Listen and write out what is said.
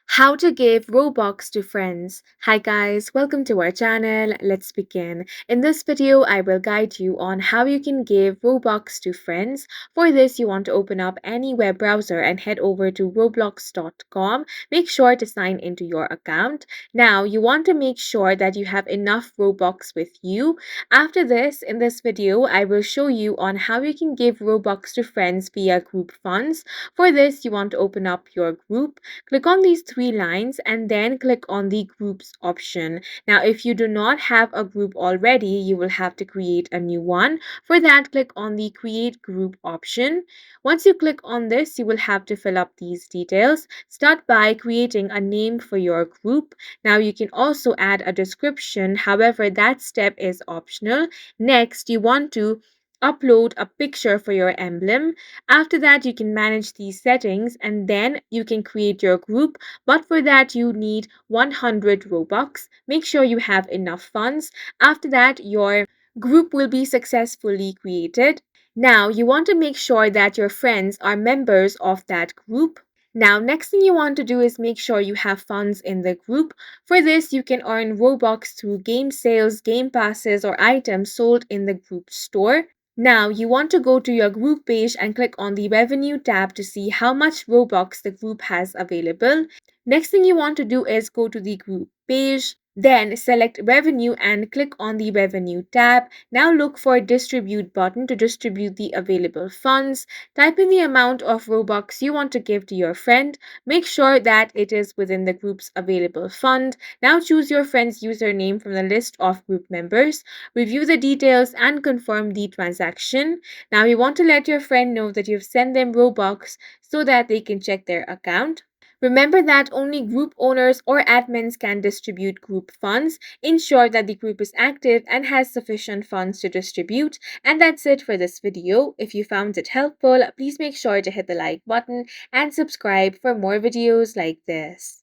How to give Robux to friends. Hi guys, welcome to our channel. Let's begin. In this video, I will guide you on how you can give Robux to friends. For this, you want to open up any web browser and head over to roblox.com. Make sure to sign into your account. Now, you want to make sure that you have enough Robux with you. After this, in this video, I will show you on how you can give Robux to friends via group funds. For this, you want to open up your group. Click on these three lines and then click on the groups option. Now, if you do not have a group already, you will have to create a new one. For that, click on the create group option. Once you click on this, you will have to fill up these details. Start by creating a name for your group. Now, you can also add a description. However, that step is optional. Next, you want to upload a picture for your emblem. After that, you can manage these settings and then you can create your group. But for that, you need 100 Robux. Make sure you have enough funds. After that, your group will be successfully created. Now, you want to make sure that your friends are members of that group. Now, next thing you want to do is make sure you have funds in the group. For this, you can earn Robux through game sales, game passes, or items sold in the group store. Now, you want to go to your group page and click on the revenue tab to see how much Robux the group has available. Next thing you want to do is go to the group page, then select revenue and click on the revenue tab. Now look for distribute button to distribute the available funds. Type in the amount of Robux you want to give to your friend. Make sure that it is within the group's available fund. Now choose your friend's username from the list of group members. Review the details and confirm the transaction. Now you want to let your friend know that you've sent them Robux so that they can check their account. Remember that only group owners or admins can distribute group funds. Ensure that the group is active and has sufficient funds to distribute. And that's it for this video. If you found it helpful, please make sure to hit the like button and subscribe for more videos like this.